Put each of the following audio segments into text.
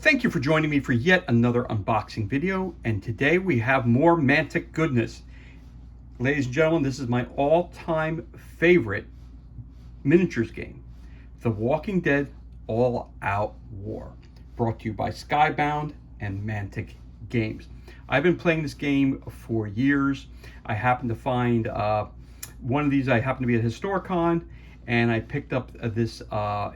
Thank you for joining me for yet another unboxing video, and today we have more Mantic goodness. Ladies and gentlemen, this is my all-time favorite miniatures game, The Walking Dead All-Out War, brought to you by Skybound and Mantic Games. I've been playing this game for years. I happened to find one of these. I happened to be at Historicon, and I picked up this,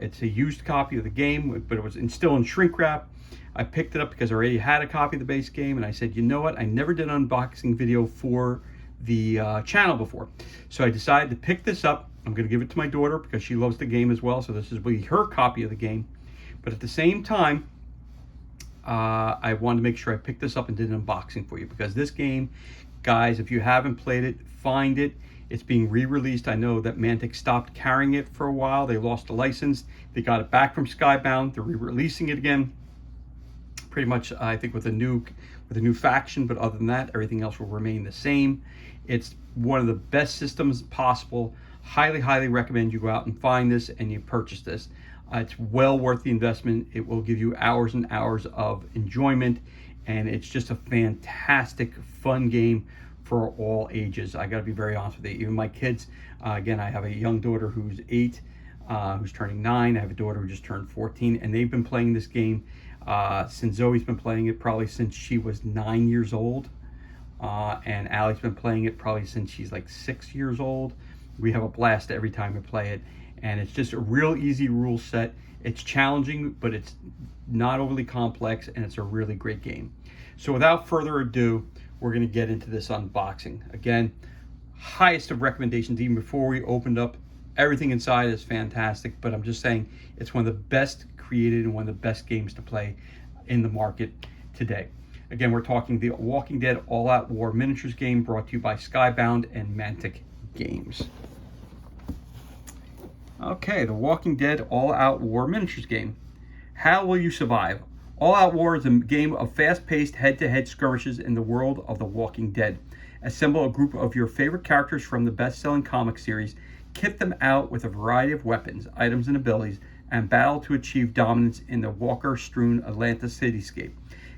it's a used copy of the game, but it was still in shrink wrap. I picked it up because I already had a copy of the base game, and I said, you know what, I never did an unboxing video for the channel before. So I decided to pick this up. I'm going to give it to my daughter because she loves the game as well, so this will be her copy of the game. But at the same time, I wanted to make sure I picked this up and did an unboxing for you, because this game, guys, if you haven't played it, find it. It's being re-released. I know that Mantic stopped carrying it for a while. They lost the license. They got it back from Skybound. They're re-releasing it again, pretty much, I think, with a new faction. But other than that, everything else will remain the same. It's one of the best systems possible. Highly recommend you go out and find this and you purchase this. It's well worth the investment. It will give you hours and hours of enjoyment, and it's just a fantastic, fun game for all ages. I got to be very honest with you. Even my kids, again, I have a young daughter who's 8, who's turning 9. I have a daughter who just turned 14, and they've been playing this game since Zoe's been playing it probably since she was 9 years old, and Allie's been playing it probably since she's like 6 years old. We have a blast every time we play it, and it's just a real easy rule set. It's challenging, but it's not overly complex, and it's a really great game. So without further ado, we're going to get into this unboxing. Again, highest of recommendations. Even before we opened up, everything inside is fantastic, but I'm just saying it's one of the best created and one of the best games to play in the market today. Again, we're talking the Walking Dead All-Out War miniatures game, brought to you by Skybound and Mantic Games. Okay, the Walking Dead All-Out War miniatures game. How will you survive? All-Out War is a game of fast-paced head-to-head skirmishes in the world of The Walking Dead. Assemble a group of your favorite characters from the best-selling comic series, kit them out with a variety of weapons, items, and abilities, and battle to achieve dominance in the walker-strewn Atlanta cityscape.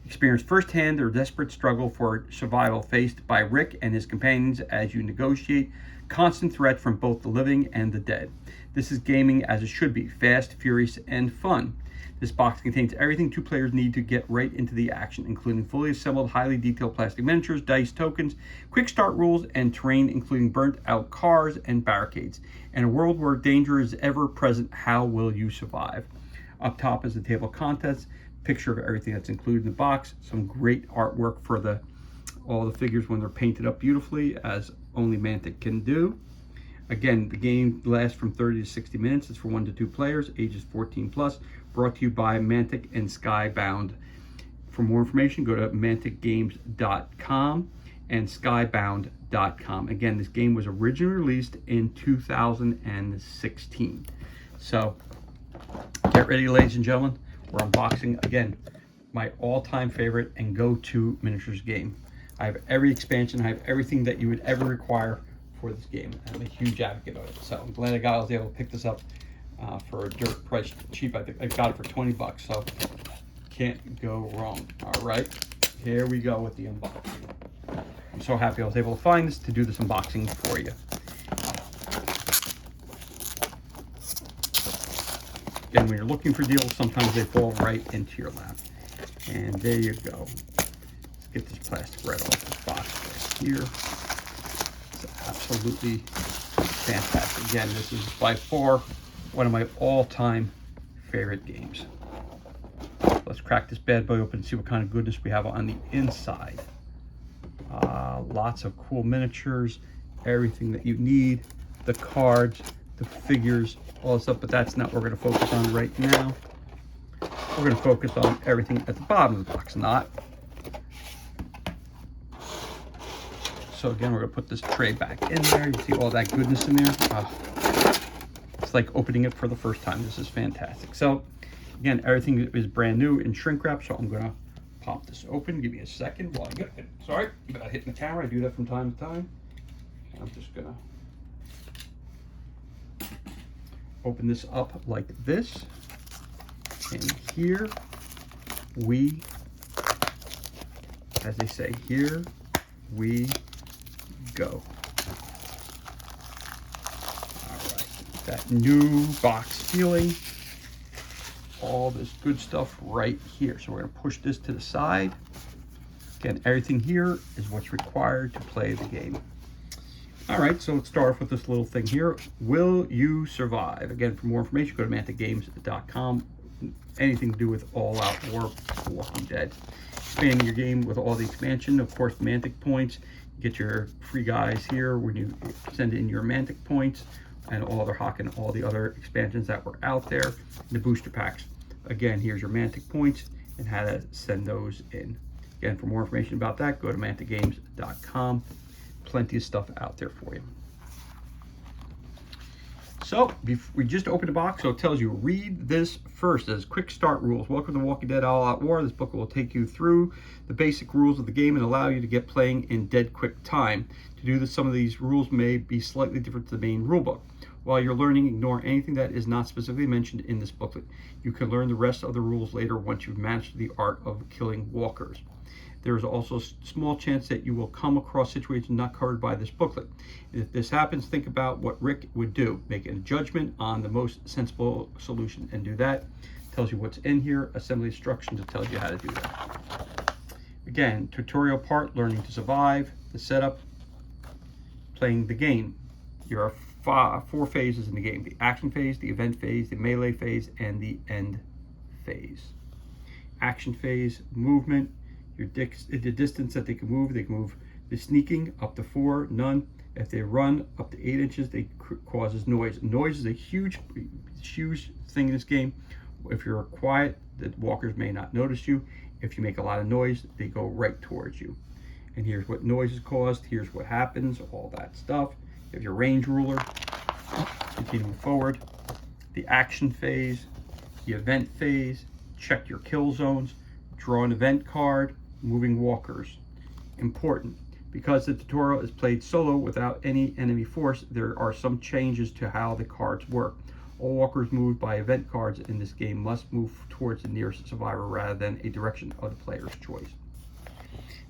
Experience firsthand their desperate struggle for survival faced by Rick and his companions as you negotiate constant threats from both the living and the dead. This is gaming as it should be, fast, furious, and fun. This box contains everything 2 players need to get right into the action, including fully assembled, highly detailed plastic miniatures, dice, tokens, quick start rules, and terrain, including burnt out cars and barricades. In a world where danger is ever present, how will you survive? Up top is the table of contents, picture of everything that's included in the box, some great artwork for all the figures when they're painted up beautifully, as only Mantic can do. Again, the game lasts from 30 to 60 minutes. It's for 1 to 2 players, ages 14 plus. Brought to you by Mantic and Skybound. For more information, go to manticgames.com and skybound.com. Again, this game was originally released in 2016. So get ready, ladies and gentlemen. We're unboxing, again, my all-time favorite and go-to miniatures game. I have every expansion. I have everything that you would ever require for this game. I'm a huge advocate of it. So I'm glad I was able to pick this up for a dirt price cheap. I think I got it for 20 bucks, so can't go wrong. All right, here we go with the unboxing. I'm so happy I was able to find this to do this unboxing for you. Again, when you're looking for deals, sometimes they fall right into your lap. And there you go. Let's get this plastic right off the box right here. It's absolutely fantastic. Again, this is by far one of my all-time favorite games. Let's crack this bad boy open and see what kind of goodness we have on the inside. Lots of cool miniatures, everything that you need, the cards, the figures, all this stuff, but that's not what we're going to focus on right now. We're going to focus on everything at the bottom of the box, not. So again, we're going to put this tray back in there. You see all that goodness in there? It's like opening it for the first time. This is fantastic. So again, everything is brand new in shrink wrap, so I'm going to pop this open. Give me a second while I get it. Sorry about hitting the camera. I do that from time to time. I'm just going to open this up like this. And here we, as they say, here we go. All right, that new box feeling, all this good stuff right here. So we're gonna push this to the side. Again, everything here is what's required to play the game. All right, so let's start off with this little thing here. Will you survive? Again, for more information, go to manticgames.com. Anything to do with All Out War, Walking Dead. Expanding your game with all the expansion, of course, Mantic points. You get your free guys here when you send in your Mantic points, and all the Hawk and all the other expansions that were out there. The booster packs. Again, here's your Mantic points and how to send those in. Again, for more information about that, go to manticgames.com. Plenty of stuff out there for you. So we just opened the box, so it tells you read this first. As quick start rules. Welcome to Walking Dead All Out War. This book will take you through the basic rules of the game and allow you to get playing in dead quick time. To do this, some of these rules may be slightly different to the main rulebook. While you're learning, ignore anything that is not specifically mentioned in this booklet. You can learn the rest of the rules later once you've mastered the art of killing walkers. There is also a small chance that you will come across situations not covered by this booklet. If this happens, think about what Rick would do. Make a judgment on the most sensible solution and do that. Tells you what's in here. Assembly instructions, it tells you how to do that. Again, tutorial part, learning to survive, the setup, playing the game. There are 4 phases in the game: the action phase, the event phase, the melee phase, and the end phase. Action phase, movement. The distance that they can move the sneaking up to 4, none. If they run up to 8 inches, they causes noise. Noise is a huge thing in this game. If you're quiet, the walkers may not notice you. If you make a lot of noise, they go right towards you. And here's what noise is caused. Here's what happens, all that stuff. You have your range ruler. Continue forward. The action phase, the event phase, check your kill zones, draw an event card, moving walkers. Important, because the tutorial is played solo without any enemy force, there are some changes to how the cards work. All walkers moved by event cards in this game must move towards the nearest survivor rather than a direction of the player's choice.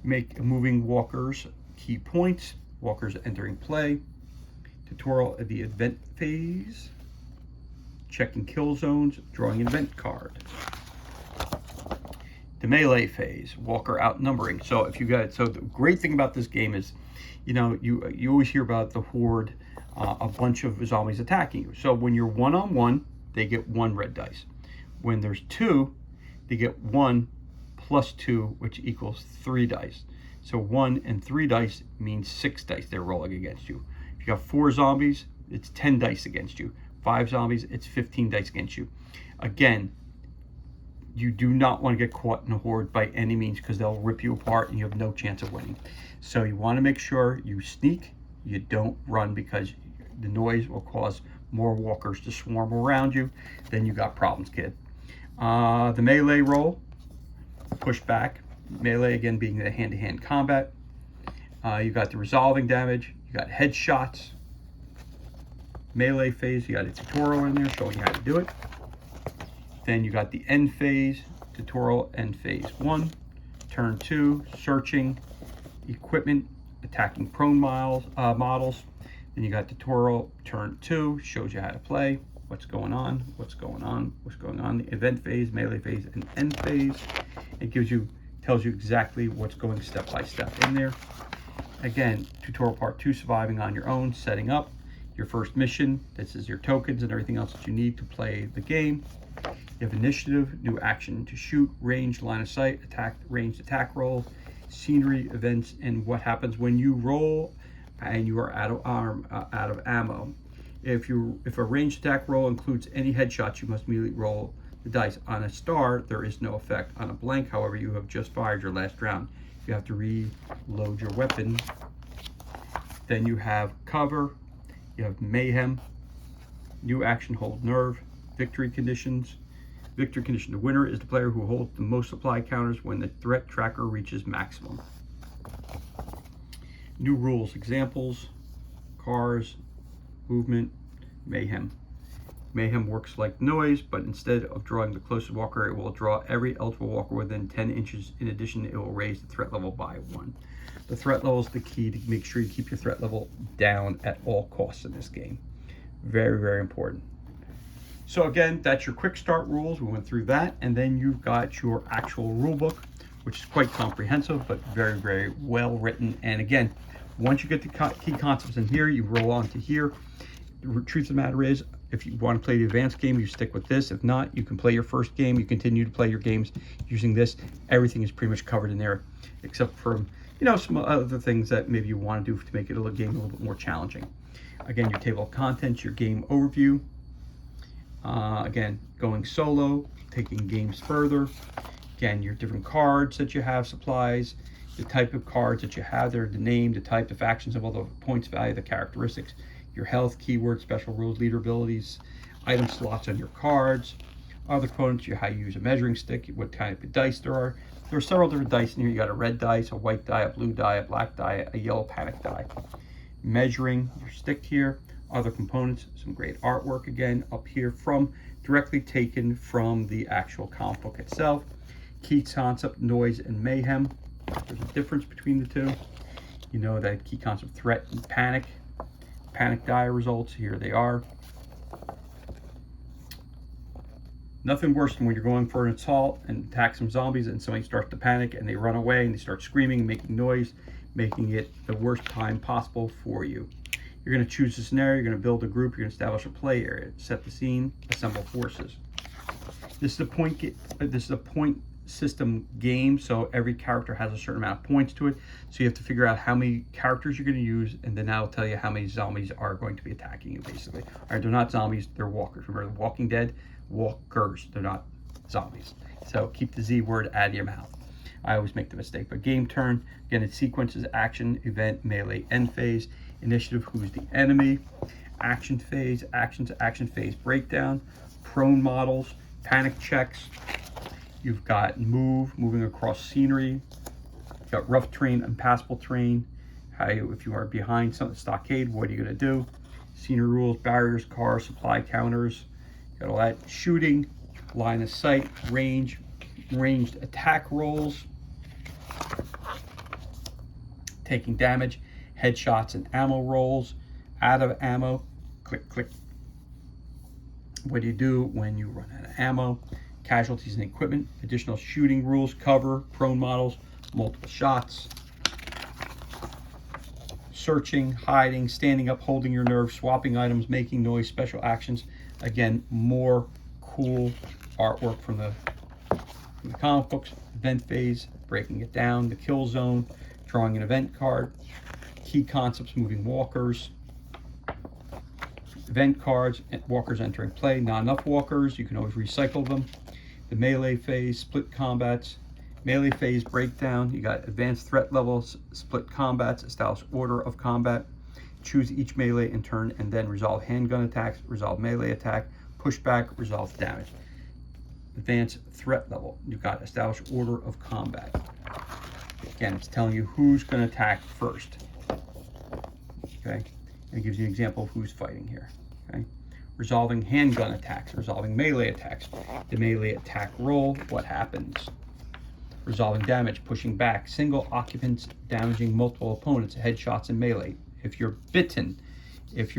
Make moving walkers key points, walkers entering play. Tutorial of the event phase, checking kill zones, drawing an event card. The melee phase, walker outnumbering. So if you got, so the great thing about this game is, you know, you always hear about the horde, a bunch of zombies attacking you. So when you're one-on-one, they get 1 red dice. When there's 2, they get 1 plus 2, which equals 3 dice. So 1 and 3 dice means 6 dice they're rolling against you. If you got 4 zombies, it's 10 dice against you. 5 zombies, it's 15 dice against you. Again, you do not want to get caught in a horde by any means, because they'll rip you apart and you have no chance of winning. So you want to make sure you sneak, you don't run, because the noise will cause more walkers to swarm around you. Then you got problems, kid. The melee roll, push back. Melee, again, being the hand-to-hand combat. You got the resolving damage, you got headshots. Melee phase, you got a tutorial in there showing you how to do it. Then you got the end phase, tutorial, end phase 1. Turn 2, searching, equipment, attacking prone models. Then you got tutorial, turn 2, shows you how to play, what's going on. The event phase, melee phase, and end phase. It tells you exactly what's going step by step in there. Again, tutorial part 2, surviving on your own, setting up your first mission. This is your tokens and everything else that you need to play the game. You have initiative, new action to shoot, range, line of sight, attack, ranged attack roll, scenery, events, and what happens when you roll and you are out of ammo. If a ranged attack roll includes any headshots, you must immediately roll the dice. On a star, there is no effect. On a blank, however, you have just fired your last round. You have to reload your weapon. Then you have cover, you have mayhem, new action, hold nerve, victory conditions. Victory condition: the winner is the player who holds the most supply counters when the threat tracker reaches maximum. New rules, examples, cars, movement, mayhem. Mayhem works like noise, but instead of drawing the closest walker, it will draw every eligible walker within 10 inches. In addition, it will raise the threat level by 1. The threat level is the key to make sure you keep your threat level down at all costs in this game. Very, very important. So again, that's your quick start rules. We went through that, and then you've got your actual rule book, which is quite comprehensive, but very, very well written. And again, once you get the key concepts in here, you roll on to here. The truth of the matter is, if you want to play the advanced game, you stick with this. If not, you can play your first game. You continue to play your games using this. Everything is pretty much covered in there, except for, you know, some other things that maybe you want to do to make it a game a little bit more challenging. Again, your table of contents, your game overview. Again, going solo, taking games further. Again, your different cards that you have, supplies, the type of cards that you have there, the name, the type, the faction symbol, the points value, the characteristics, your health, keywords, special rules, leader abilities, item slots on your cards, other components, how you use a measuring stick, what kind of dice there are. There are several different dice in here. You got a red dice, a white die, a blue die, a black die, a yellow panic die. Measuring your stick here, other components, some great artwork again up here directly taken from the actual comic book itself. Key concept, noise, and mayhem. There's a difference between the two. You know that key concept, threat and panic. Panic die results, here they are. Nothing worse than when you're going for an assault and attack some zombies and somebody starts to panic and they run away and they start screaming and making noise, making it the worst time possible for you. You're going to choose a scenario, you're going to build a group, you're going to establish a play area, set the scene, assemble forces. This is a point system game, so every character has a certain amount of points to it. So you have to figure out how many characters you're going to use, and then that'll tell you how many zombies are going to be attacking you, basically. All right, they're not zombies, they're walkers. Remember, The Walking Dead, walkers, they're not zombies. So keep the Z word out of your mouth. I always make the mistake. But game turn, again, it sequences action, event, melee, end phase, initiative, who's the enemy, action phase, action to action phase breakdown, prone models, panic checks. You've got moving across scenery. You've got rough terrain, impassable terrain. If you are behind some stockade, what are you going to do? Scenery rules, barriers, cars, supply counters. Got all that. Shooting, line of sight, range, ranged attack rolls, taking damage, headshots and ammo rolls, out of ammo, click, click. What do you do when you run out of ammo? Casualties and equipment, additional shooting rules, cover, prone models, multiple shots, searching, hiding, standing up, holding your nerve, swapping items, making noise, special actions. Again, more cool artwork from the comic books. Event phase, breaking it down, the kill zone, drawing an event card, key concepts, moving walkers, event cards, walkers entering play, not enough walkers, you can always recycle them. The melee phase, split combats, melee phase breakdown, you got advanced threat levels, split combats, establish order of combat, choose each melee in turn, and then resolve handgun attacks, resolve melee attack, pushback, resolve damage. Advanced threat level, you've got establish order of combat. Again, it's telling you who's going to attack first. Okay, and it gives you an example of who's fighting here. Okay, resolving handgun attacks, resolving melee attacks. The melee attack roll, what happens? Resolving damage, pushing back, single occupants damaging multiple opponents, headshots and melee. If you're bitten, your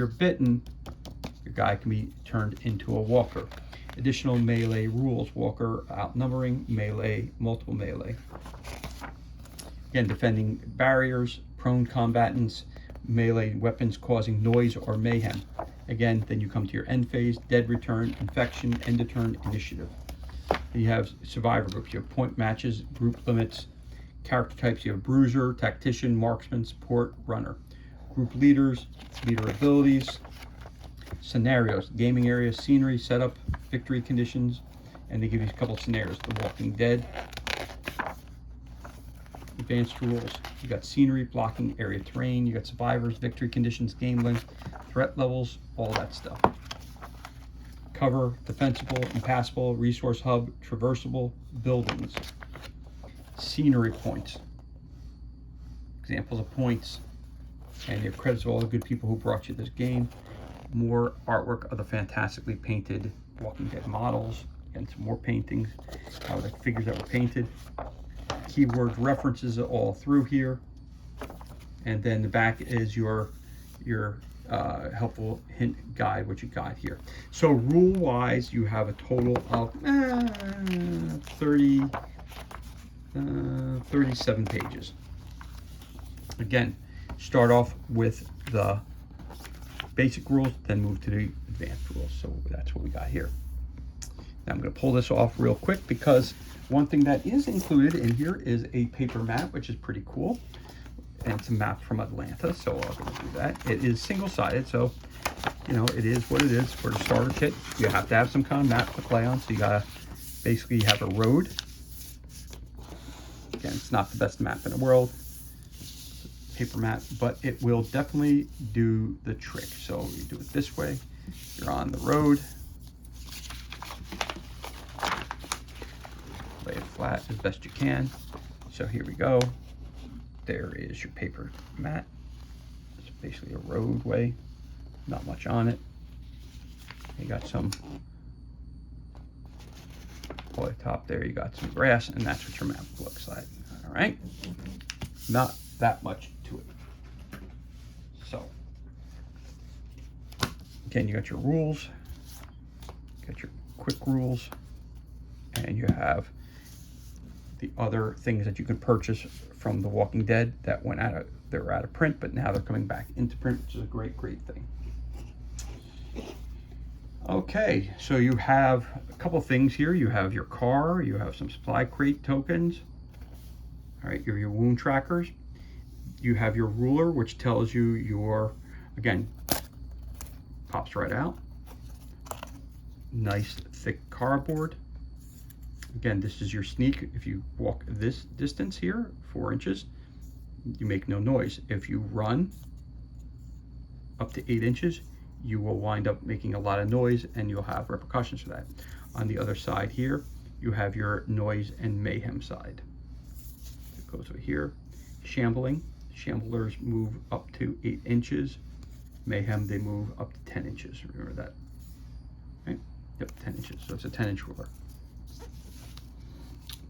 guy can be turned into a walker. Additional melee rules, walker outnumbering, melee, multiple melee. Again, defending barriers, prone combatants, melee weapons causing noise or mayhem. Again, then you come to your end phase, dead return, infection, end of turn, initiative. Then you have survivor groups, you have point matches, group limits, character types, you have bruiser, tactician, marksman, support, runner. Group leaders, leader abilities, scenarios, gaming area, scenery, setup, victory conditions, and they give you a couple of scenarios. The Walking Dead. Advanced rules. You got scenery, blocking, area terrain, you got survivors, victory conditions, game length, threat levels, all that stuff. Cover, defensible, impassable, resource hub, traversable, buildings. Scenery points. Examples of points. And you have credits of all the good people who brought you this game. more artwork of the fantastically painted Walking Dead models, and some more paintings of the figures that were painted. Keyword references all through here, and then the back is your helpful hint guide, what you got here. So rule wise, you have a total of 37 pages. Again, start off with the basic rules, then move to the advanced rules. So that's what we got here. Now I'm going to pull this off real quick, because one thing that is included in here is a paper map, which is pretty cool. And it's a map from Atlanta, so I'm going to do that. It is single-sided, so, you know, it is what it is. For the starter kit, you have to have some kind of map to play on, so you got to basically have a road. Again, it's not the best map in the world, paper map, but it will definitely do the trick. So you do it this way, you're on the road, lay it flat as best you can. So here we go. There is your paper mat. It's basically a roadway, not much on it. You got some, all the top there, you got some grass, and that's what your map looks like. All right, not that much to it. So again, you got your rules, got your quick rules, and you have the other things that you can purchase from The Walking Dead that went out of, they were out of print, but now they're coming back into print, which is a great thing. Okay, so you have a couple things here. You have your car, you have some supply crate tokens. All right, your wound trackers. You have your ruler, which tells you your, again, pops right out. Nice thick cardboard. Again, this is your sneak. If you walk this distance here, 4 inches, you make no noise. If you run up to 8 inches, you will wind up making a lot of noise, and you'll have repercussions for that. On the other side here, you have your noise and mayhem side. It goes over here. Shambling. Shamblers move up to 8 inches. Mayhem, they move up to 10 inches. Remember that, right? Yep, 10 inches. So it's a 10-inch ruler.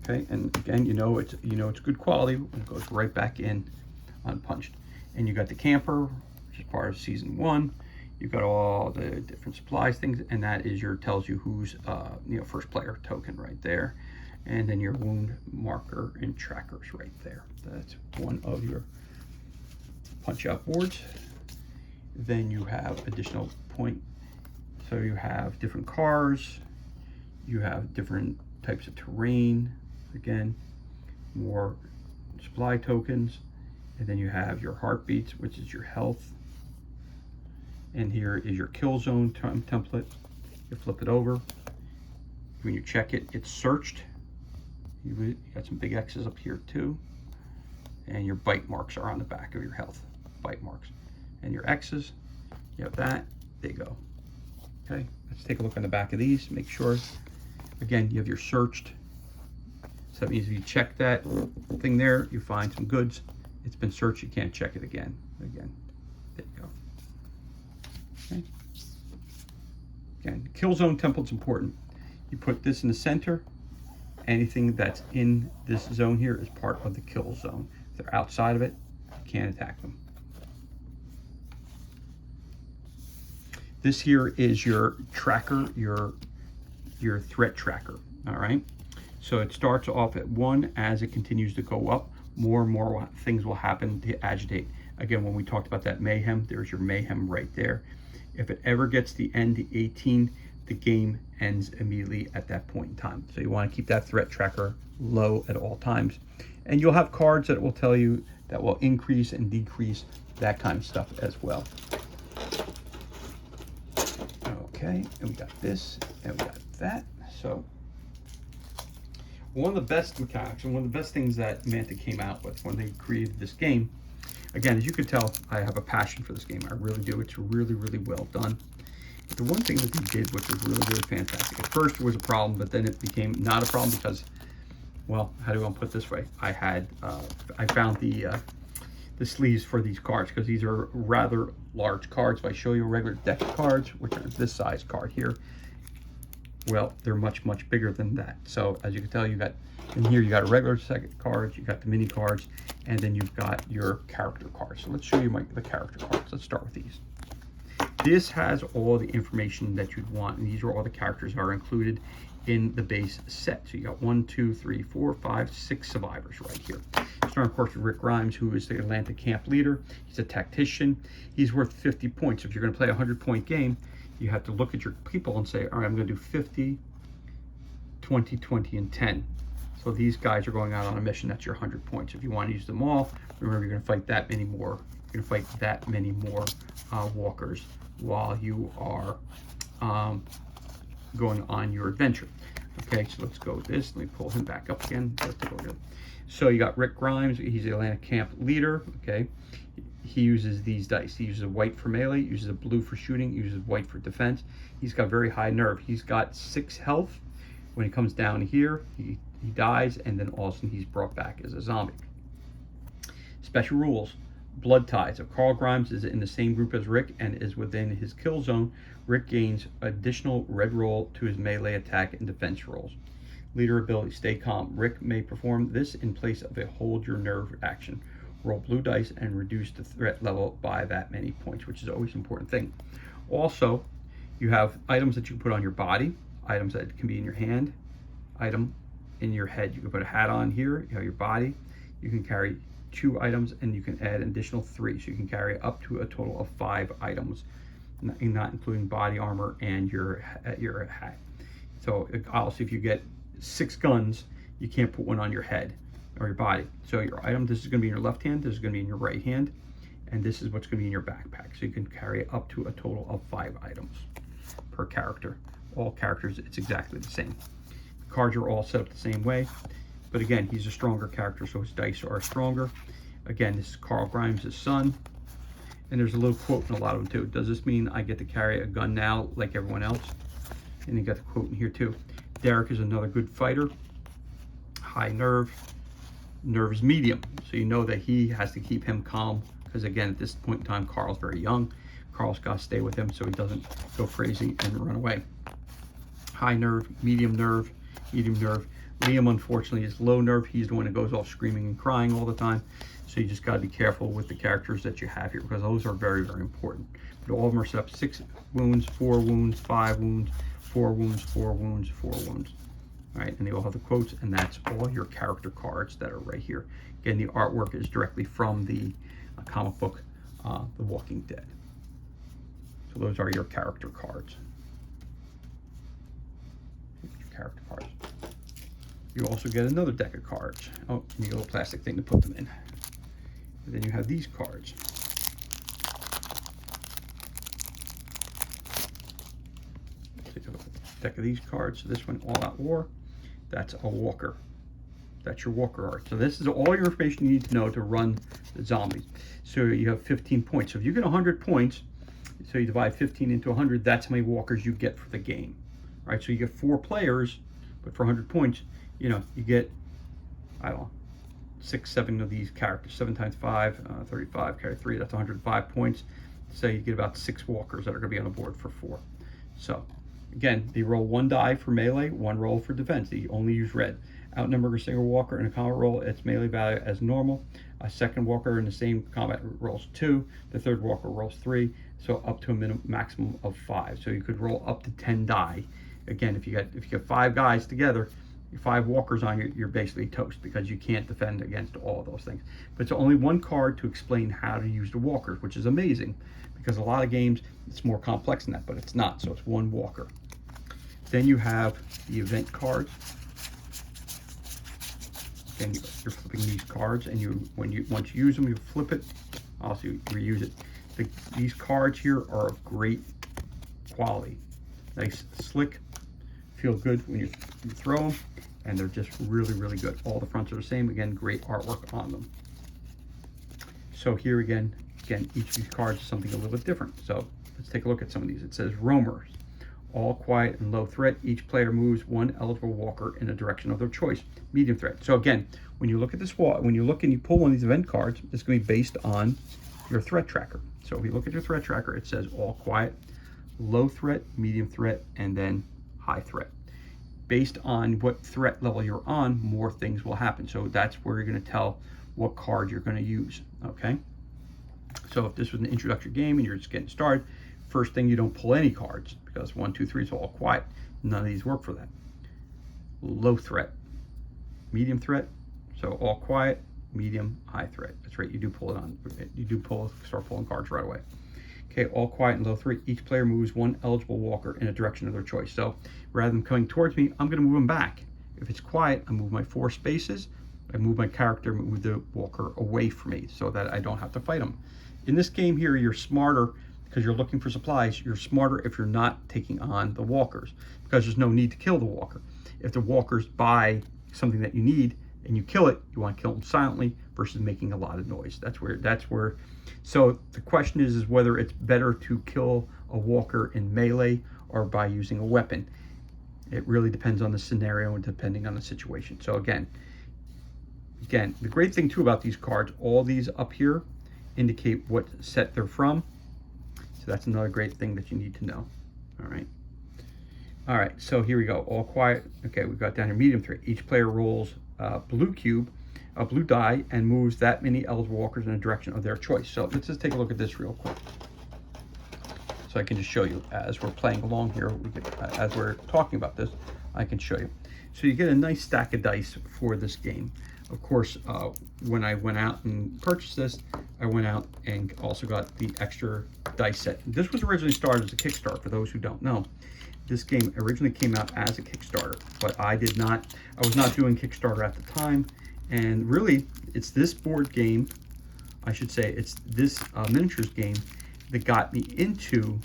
Okay, and again, you know it's good quality when it goes right back in unpunched. And you got the camper, which is part of season 1. You've got all the different supplies things, and that is your, tells you who's first player token right there. And then your wound marker and trackers right there. That's one of your punch out boards. Then you have additional point. So you have different cars, you have different types of terrain. Again, more supply tokens, and then you have your heartbeats, which is your health. And here is your kill zone template. You flip it over. When you check it, it's searched. You got some big X's up here too. And your bite marks are on the back of your health, bite marks. And your X's, you have that, there you go. Okay, let's take a look on the back of these, make sure. Again, you have your searched. So that means if you check that thing there, you find some goods, it's been searched, you can't check it again. There you go. Okay. Again, kill zone template's important. You put this in the center. Anything that's in this zone here is part of the kill zone. If they're outside of it, you can't attack them. This here is your tracker, your threat tracker, all right? So it starts off at 1. As it continues to go up, more and more things will happen to agitate. Again, when we talked about that mayhem, there's your mayhem right there. If it ever gets to the end, the 18, the game ends immediately at that point in time. So you want to keep that threat tracker low at all times. And you'll have cards that will tell you that will increase and decrease that kind of stuff as well. Okay, and we got this, and we got that. So one of the best mechanics and one of the best things that Mantic came out with when they created this game, again, as you could tell, I have a passion for this game. I really do. It's really, really well done. But the one thing that they did, which was really, really fantastic, at first it was a problem, but then it became not a problem because, well, how do I put it this way? I found the the sleeves for these cards, because these are rather large cards. If I show you a regular deck of cards, which are this size card here, well, they're much, much bigger than that. So as you can tell, you got in here, you got a regular set of cards, you got the mini cards, and then you've got your character cards. So let's show you the character cards. Let's start with these. This has all the information that you'd want, and these are all the characters that are included in the base set. So you got 1, 2, 3, 4, 5, 6 survivors right here. Starting, of course, with Rick Grimes, who is the Atlanta camp leader. He's a tactician. He's worth 50 points. If you're going to play a 100-point game, you have to look at your people and say, all right, I'm going to do 50, 20, 20, and 10. So these guys are going out on a mission. That's your 100 points. If you want to use them all, remember, you're going to fight that many more. You're going to fight that many more walkers while you are going on your adventure. Okay, so let's go with this. Let me pull him back up again. Let's take a look at it. So you got Rick Grimes. He's the Atlanta camp leader. Okay, he uses these dice. He uses a white for melee, uses a blue for shooting, uses white for defense. He's got very high nerve. He's got 6 health. When he comes down here, he dies, and then all of a sudden he's brought back as a zombie. Special rules. Blood ties. If Carl Grimes is in the same group as Rick and is within his kill zone, Rick gains additional red roll to his melee attack and defense rolls. Leader ability, stay calm. Rick may perform this in place of a hold your nerve action. Roll blue dice and reduce the threat level by that many points, which is always an important thing. Also, you have items that you can put on your body, items that can be in your hand, item in your head. You can put a hat on here, you have your body, you can carry 2 items, and you can add an additional 3. So you can carry up to a total of 5 items, not including body armor and your hat. So also, if you get 6 guns, you can't put one on your head or your body. So your item, this is going to be in your left hand, this is going to be in your right hand, and this is what's going to be in your backpack. So you can carry up to a total of 5 items per character. All characters, it's exactly the same. The cards are all set up the same way. But again, he's a stronger character, so his dice are stronger. Again, this is Carl Grimes' son. And there's a little quote in a lot of them too. Does this mean I get to carry a gun now like everyone else? And you got the quote in here too. Derek is another good fighter. High nerve. Nerve is medium. So you know that he has to keep him calm. Because again, at this point in time, Carl's very young. Carl's got to stay with him so he doesn't go crazy and run away. High nerve, medium nerve. Liam, unfortunately, is low nerve. He's the one that goes off screaming and crying all the time. So you just got to be careful with the characters that you have here, because those are very, very important. But all of them are set up 6 wounds, 4 wounds, 5 wounds, 4 wounds, 4 wounds, 4 wounds. All right, and they all have the quotes, and that's all your character cards that are right here. Again, the artwork is directly from the comic book, The Walking Dead. So those are your character cards. Character cards. You also get another deck of cards. Oh, you get a little plastic thing to put them in. And then you have these cards. Take a look at the deck of these cards. So this one, All Out War, that's a walker. That's your walker art. So this is all your information you need to know to run the zombies. So you have 15 points. So if you get 100 points, so you divide 15 into 100, that's how many walkers you get for the game. All right, so you get 4 players, but for 100 points, you know, you get, I don't know, 6, 7 of these characters. 7 times 5, 35, carry 3, that's 105 points. So you get about 6 walkers that are going to be on the board for 4. So, again, they roll 1 die for melee, 1 roll for defense. They only use red. Outnumber a single walker in a combat roll, its melee value as normal. A second walker in the same combat rolls 2. The third walker rolls 3. So up to a maximum of 5. So you could roll up to 10 die. Again, if you get 5 guys together, 5 walkers on you, you're basically toast, because you can't defend against all of those things. But it's only 1 card to explain how to use the walkers, which is amazing, because a lot of games it's more complex than that, but it's not. So it's 1 walker. Then you have the event cards. Again, you're flipping these cards, and once you use them, you flip it. Also, you reuse it. These cards here are of great quality. Nice, slick, feel good when you throw them, and they're just really, really good. All the fronts are the same. Again, great artwork on them. So here again, each of these cards is something a little bit different. So let's take a look at some of these. It says roamers. All quiet and low threat. Each player moves one eligible walker in a direction of their choice. Medium threat. So again, when you look at this wall, when you look and you pull one of these event cards, it's going to be based on your threat tracker. So if you look at your threat tracker, it says all quiet, low threat, medium threat, and then high threat. Based on what threat level you're on, more things will happen. So that's where you're going to tell what card you're going to use. Okay. So if this was an introductory game and you're just getting started, first thing, you don't pull any cards because 1, 2, 3 is all quiet. None of these work for that. Low threat, medium threat. So all quiet, medium, high threat. That's right. You do pull it on. You do start pulling cards right away. Okay, all quiet and low threat. Each player moves one eligible walker in a direction of their choice. So rather than coming towards me, I'm going to move them back. If it's quiet, I move my 4 spaces. I move my character, move the walker away from me so that I don't have to fight them. In this game here, you're smarter because you're looking for supplies. You're smarter if you're not taking on the walkers because there's no need to kill the walker. If the walkers buy something that you need and you kill it, you want to kill them silently versus making a lot of noise. That's where. So the question is whether it's better to kill a walker in melee or by using a weapon. It really depends on the scenario and depending on the situation. So again, the great thing too about these cards, all these up here indicate what set they're from. So that's another great thing that you need to know. All right, so here we go. All quiet. Okay, we've got down here medium threat. Each player rolls a blue die, and moves that many eligible walkers in a direction of their choice. So let's just take a look at this real quick. So I can just show you as we're playing along here, as we're talking about this, I can show you. So you get a nice stack of dice for this game. Of course, when I went out and purchased this, I went out and also got the extra dice set. This was originally started as a Kickstarter, for those who don't know. This game originally came out as a Kickstarter, but I was not doing Kickstarter at the time. And really, it's this board game, I should say, it's this miniatures game that got me into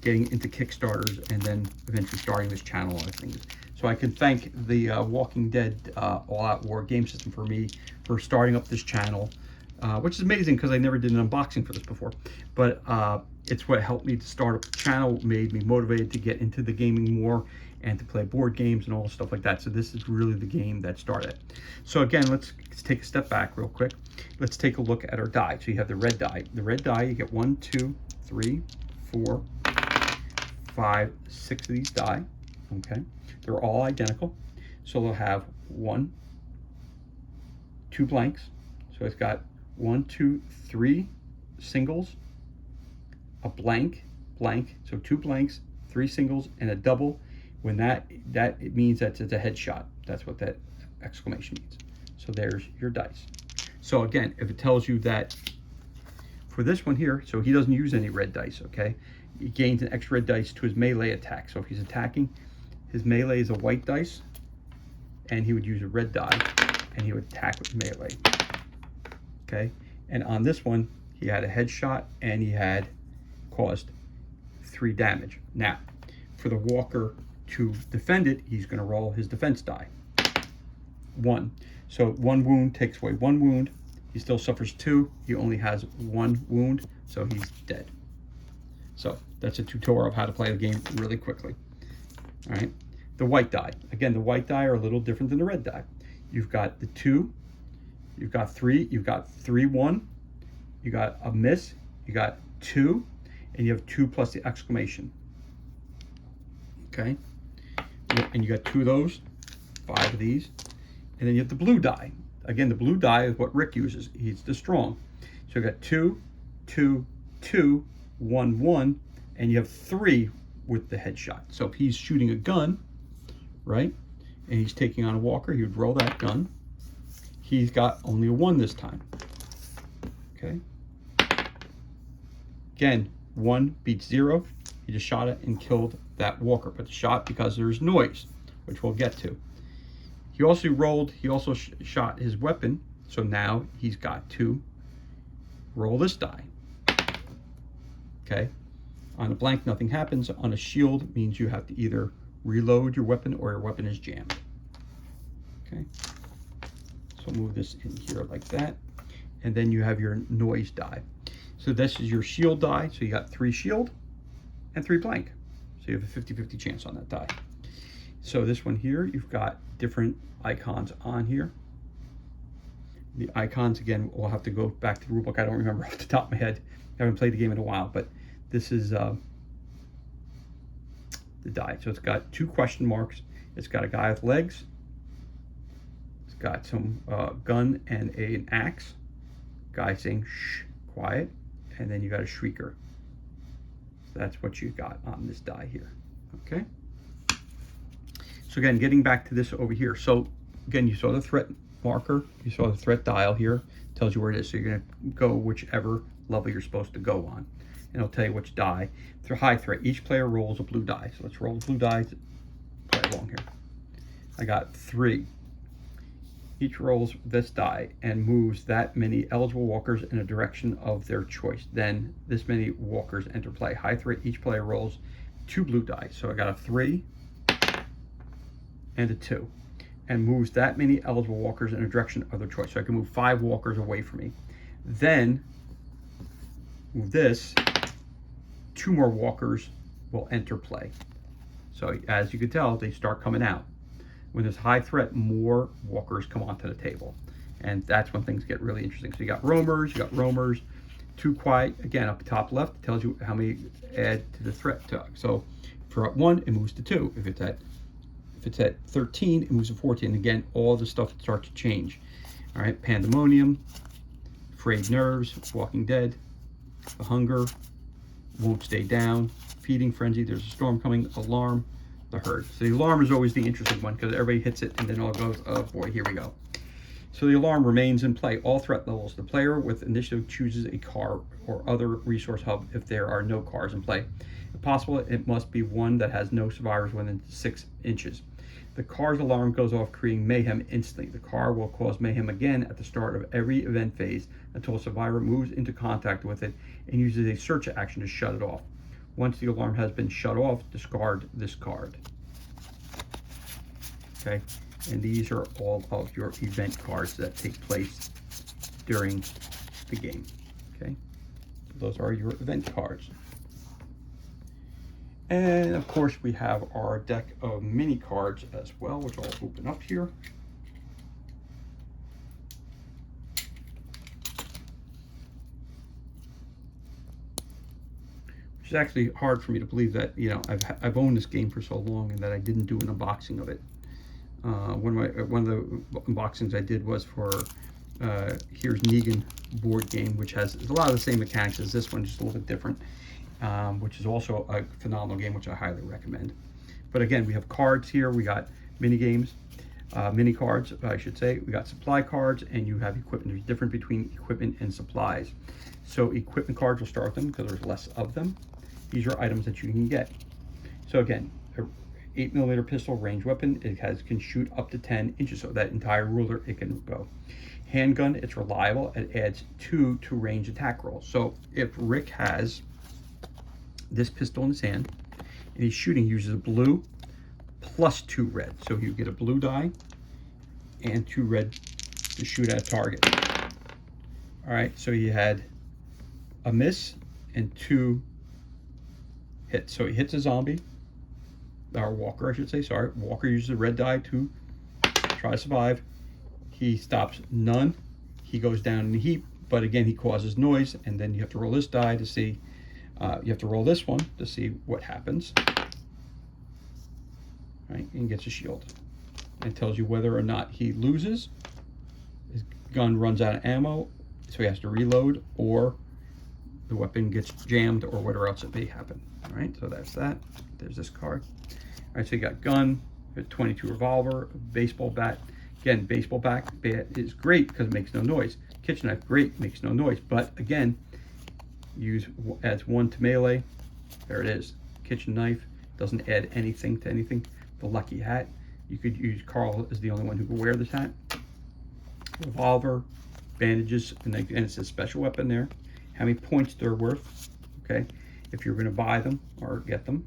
getting into Kickstarters and then eventually starting this channel and things. So I can thank the Walking Dead All Out War game system for me for starting up this channel, which is amazing because I never did an unboxing for this before. But it's what helped me to start up the channel, made me motivated to get into the gaming more and to play board games and all stuff like that. So this is really the game that started it. So again, let's take a step back real quick. Let's take a look at our die. So you have the red die. The red die, you get 1, 2, 3, 4, 5, 6 of these die. Okay, they're all identical. So they'll have 1, 2 blanks. So it's got 1, 2, 3 singles, a blank, so 2 blanks, 3 singles, and a double. When it means that it's a headshot. That's what that exclamation means. So there's your dice. So again, if it tells you that for this one here, so he doesn't use any red dice, okay? He gains an extra red dice to his melee attack. So if he's attacking, his melee is a white dice, and he would use a red die, and he would attack with melee. Okay, and on this one, he had a headshot, and he had caused 3 damage. Now, for the walker to defend it, he's going to roll his defense die. 1. So 1 wound takes away 1 wound. He still suffers 2. He only has 1 wound, so he's dead. So that's a tutorial of how to play the game really quickly. All right. The white die. Again, the white die are a little different than the red die. You've got the 2. You've got 3. You've got 3, 1. You got a miss. You got 2. And you have 2 plus the exclamation. Okay. And you got 2 of those, 5 of these. And then you have the blue die. Again, the blue die is what Rick uses. He's the strong. So you got 2, 2, 2, 1, 1, and you have 3 with the headshot. So if he's shooting a gun, right, and he's taking on a walker, he would roll that gun. He's got only a 1 this time. Okay. Again, 1 beats 0. He just shot it and killed that walker, but the shot because there's noise, which we'll get to. He also shot his weapon, so now he's got to roll this die. Okay. On a blank, nothing happens. On a shield, means you have to either reload your weapon or your weapon is jammed. Okay. So move this in here like that. And then you have your noise die. So this is your shield die. So you got 3 shield. and 3 blank. So you have a 50-50 chance on that die. So this one here, you've got different icons on here. The icons, again, we'll have to go back to the rulebook. I don't remember off the top of my head. I haven't played the game in a while, but this is the die. So it's got 2 question marks. It's got a guy with legs. It's got some gun and an axe. Guy saying, shh, quiet. And then you got a shrieker. So that's what you got on this die here, okay? So again, getting back to this over here. So again, you saw the threat marker, you saw the threat dial here, tells you where it is. So you're gonna go whichever level you're supposed to go on. And it'll tell you which die. For high threat, each player rolls a blue die. So let's roll the blue die, play along here. I got 3. Each rolls this die and moves that many eligible walkers in a direction of their choice. Then this many walkers enter play. High threat, each player rolls 2 blue die. So I got a 3 and a 2. And moves that many eligible walkers in a direction of their choice. So I can move 5 walkers away from me. Then move this, 2 more walkers will enter play. So as you can tell, they start coming out. When there's high threat, more walkers come onto the table. And that's when things get really interesting. So you got roamers, 2 quiet. Again, up the top left, it tells you how many add to the threat tag. So for 1, it moves to 2. If it's at 13, it moves to 14. And again, all the stuff starts to change. All right, Pandemonium, Frayed Nerves, Walking Dead, The Hunger, Won't Stay Down, Feeding Frenzy, There's a Storm Coming, Alarm, The Herd. So the alarm is always the interesting one because everybody hits it and then all goes, oh boy, here we go. So the alarm remains in play, all threat levels. The player with initiative chooses a car or other resource hub if there are no cars in play. If possible, it must be one that has no survivors within 6 inches. The car's alarm goes off, creating mayhem instantly. The car will cause mayhem again at the start of every event phase until a survivor moves into contact with it and uses a search action to shut it off. Once the alarm has been shut off, discard this card. Okay, and these are all of your event cards that take place during the game. Okay, those are your event cards. And of course, we have our deck of mini cards as well, which I'll open up here. Which is actually hard for me to believe that, you know, I've owned this game for so long and that I didn't do an unboxing of it. One of the unboxings I did was for Here's Negan board game, which has a lot of the same mechanics as this one, just a little bit different. Which is also a phenomenal game, which I highly recommend. But again, we have cards here. We got mini games, mini cards, I should say. We got supply cards, and you have equipment. There's difference between equipment and supplies. So equipment cards, we'll start with them because there's less of them. These are items that you can get. So again, a 8mm pistol range weapon. It can shoot up to 10 inches, so that entire ruler it can go. Handgun, it's reliable. It adds 2 to range attack rolls. So if Rick has this pistol in his hand and he's shooting, uses a blue plus 2 red. So you get a blue die and 2 red to shoot at a target. All right, so he had a miss and 2 hits. So he hits a zombie, or walker, I should say, sorry. Walker uses a red die to try to survive. He stops none. He goes down in a heap, but again, he causes noise, and then you have to roll this die to see. You have to roll this one to see what happens. Right, and gets a shield. It tells you whether or not he loses, his gun runs out of ammo, so he has to reload, or the weapon gets jammed, or whatever else it may happen. All right, so that's that. There's this card. All right, so you got gun, a 22 revolver, a baseball bat. Again, baseball bat is great because it makes no noise. Kitchen knife, great, makes no noise. But again, adds 1 to melee. There it is. Kitchen knife doesn't add anything to anything. The lucky hat, you could use. Carl is the only one who can wear this hat. Revolver, bandages, and it's a special weapon there. How many points they're worth? Okay, if you're going to buy them or get them,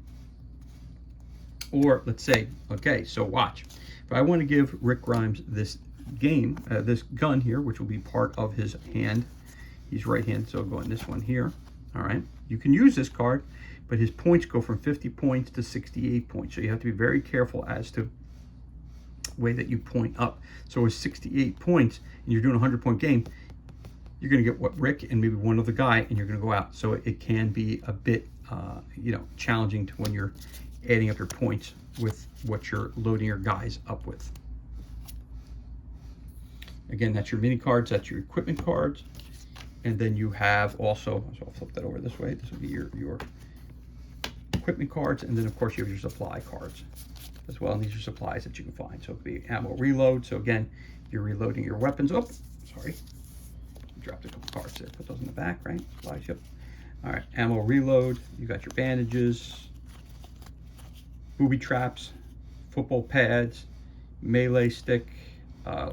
or let's say, okay, so watch. If I want to give Rick Grimes this game, this gun here, which will be part of his hand. He's right-handed, so I'll go on this one here. All right, you can use this card, but his points go from 50 points to 68 points. So you have to be very careful as to the way that you point up. So with 68 points, and you're doing a 100-point game, you're going to get what Rick and maybe one other guy, and you're going to go out. So it can be a bit, challenging to when you're adding up your points with what you're loading your guys up with. Again, that's your mini cards, that's your equipment cards. And then you have also, so I'll flip that over this way. This will be your equipment cards. And then of course you have your supply cards as well. And these are supplies that you can find. So it could be ammo reload. So again, you're reloading your weapons. Oh, sorry. Dropped a couple cards there. Put those in the back, right? Supplies, yep. All right, ammo reload. You got your bandages, booby traps, football pads, melee stick,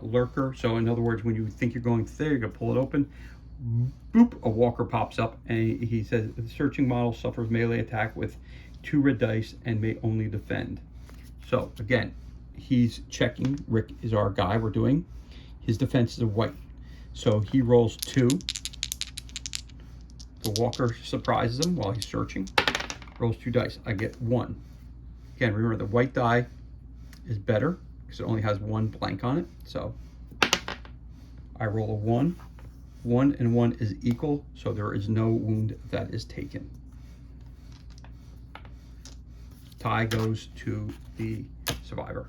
lurker. So in other words, when you think you're going there, you're gonna pull it open, boop, a walker pops up, and he says the searching model suffers melee attack with 2 red dice and may only defend. So again, he's checking. Rick is our guy we're doing. His defense is a white. So he rolls 2. The walker surprises him while he's searching. Rolls 2 dice. I get 1. Again, remember the white die is better because it only has 1 blank on it. So I roll a 1. 1 and 1 is equal, so there is no wound that is taken. Tie goes to the survivor.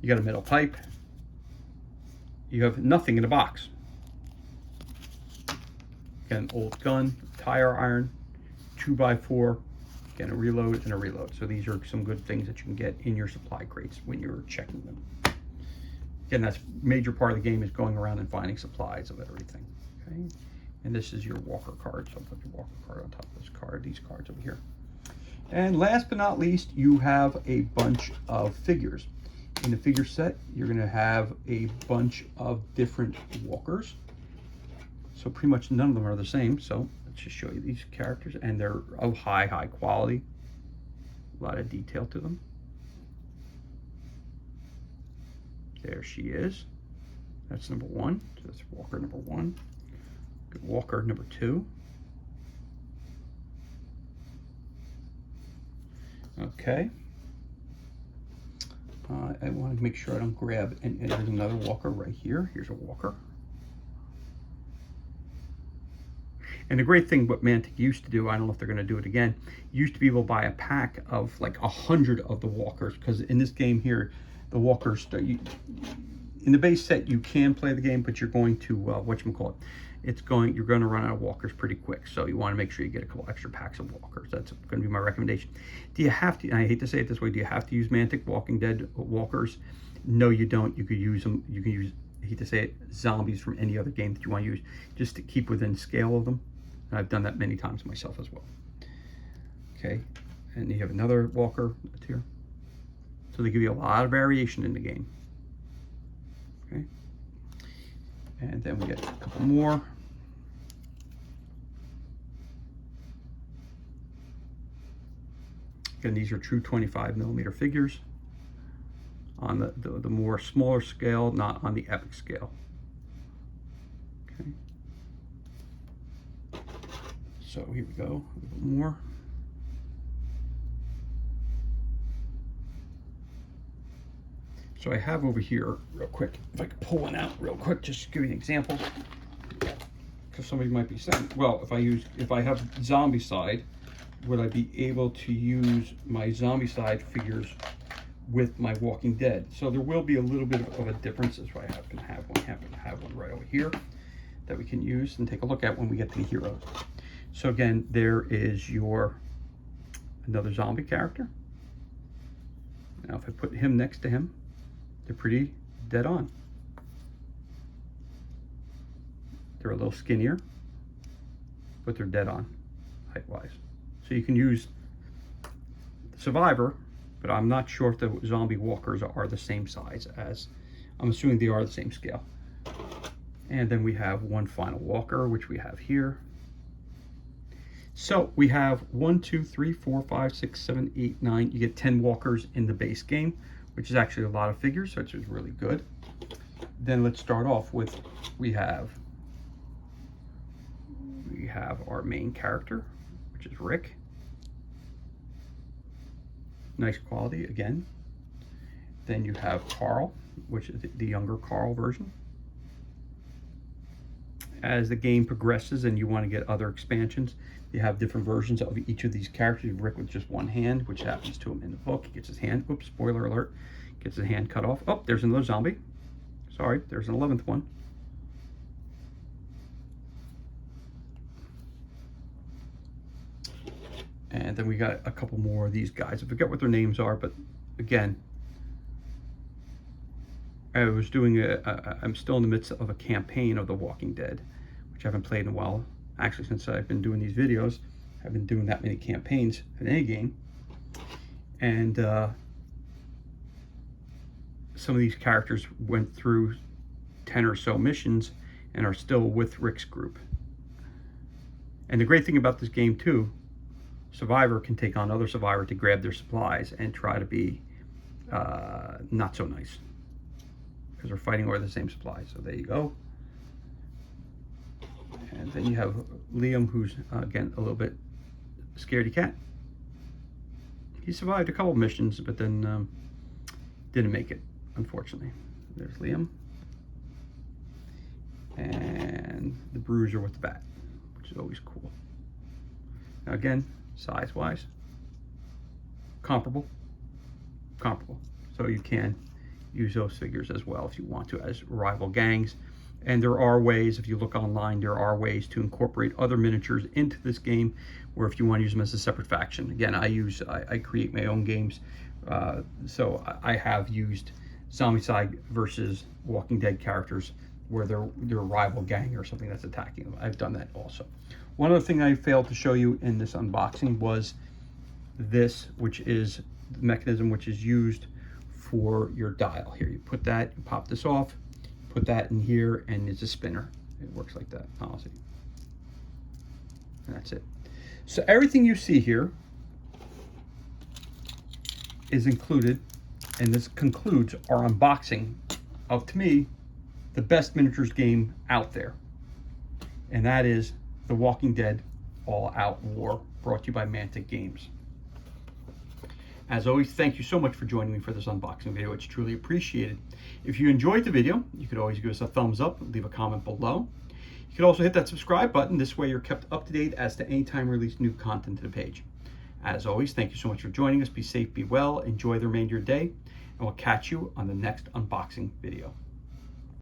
You got a metal pipe. You have nothing in the box. Again, old gun, tire iron, 2x4, again, a reload and a reload. So these are some good things that you can get in your supply crates when you're checking them. Again, that's a major part of the game is going around and finding supplies of everything. Okay, and this is your walker card. So I'll put your walker card on top of this card, these cards over here. And last but not least, you have a bunch of figures. In the figure set, you're gonna have a bunch of different walkers. So pretty much none of them are the same. So let's just show you these characters, and they're of high quality. A lot of detail to them. There she is. That's number 1. So that's walker number 1. Good walker number 2. Okay. I want to make sure I don't grab, and there's another walker right here. Here's a walker. And the great thing what Mantic used to do, I don't know if they're going to do it again, used to be able to buy a pack of like 100 of the walkers, because in this game here, the walkers, in the base set, you can play the game, but you're going to, whatchamacallit, you're going to run out of walkers pretty quick. So you want to make sure you get a couple extra packs of walkers. That's going to be my recommendation. Do you have to, and I hate to say it this way, do you have to use Mantic Walking Dead walkers? No, you don't. You could use them. You can use, I hate to say it, zombies from any other game that you want to use, just to keep within scale of them. And I've done that many times myself as well. Okay, and you have another walker that's here. So they give you a lot of variation in the game. Okay, and then we get a couple more. Again, these are true 25mm figures on the more smaller scale, not on the epic scale. Okay. So here we go, a little more. So I have over here, real quick, if I could pull one out real quick, just to give you an example. Because somebody might be saying, well, if I have Zombicide, would I be able to use my Zombicide figures with my Walking Dead? So there will be a little bit of a difference. That's why I happen to have one right over here that we can use and take a look at when we get to the heroes. So again, there is another zombie character. Now if I put him next to him, they're pretty dead on. They're a little skinnier, but they're dead on height-wise. So you can use Survivor, but I'm not sure if the zombie walkers are the same size as, I'm assuming they are the same scale. And then we have one final walker, which we have here. So we have 1, 2, 3, 4, 5, 6, 7, 8, 9. You get 10 walkers in the base game, which is actually a lot of figures, so it's really good. Then let's start off with, we have our main character, which is Rick. nice quality again. Then you have Carl, which is the younger Carl version. As the game progresses and you want to get other expansions, you have different versions of each of these characters. Rick with just one hand, which happens to him in the book. He gets his hand, whoops, spoiler alert, gets his hand cut off. Oh, there's another zombie. Sorry, there's an 11th one. And then we got a couple more of these guys. I forget what their names are, but again, I was doing I'm still in the midst of a campaign of The Walking Dead, which I haven't played in a while. Actually, since I've been doing these videos, I haven't been doing that many campaigns in any game. And some of these characters went through 10 or so missions and are still with Rick's group. And the great thing about this game too, Survivor can take on other Survivor to grab their supplies and try to be not so nice, because they're fighting over the same supplies. So there you go. And then you have Liam, who's again a little bit scaredy cat. He survived a couple missions, but then didn't make it, unfortunately. There's Liam. And the Bruiser with the bat, which is always cool. Now again, size-wise, comparable. So you can use those figures as well if you want to as rival gangs. And there are ways, if you look online, there are ways to incorporate other miniatures into this game, where if you want to use them as a separate faction. Again, I create my own games, so I have used Zombicide versus Walking Dead characters where they're a rival gang or something that's attacking them. I've done that also. One other thing I failed to show you in this unboxing was this, which is the mechanism which is used for your dial. Here, you put that, you pop this off, put that in here, and it's a spinner. It works like that, honestly. And that's it. So everything you see here is included, and this concludes our unboxing of, to me, the best miniatures game out there. And that is The Walking Dead All Out War, brought to you by Mantic Games. As always, thank you so much for joining me for this unboxing video. It's truly appreciated. If you enjoyed the video, you could always give us a thumbs up, leave a comment below. You could also hit that subscribe button. This way you're kept up to date as to any time we release new content to the page. As always, thank you so much for joining us. Be safe, be well, enjoy the remainder of your day, and we'll catch you on the next unboxing video.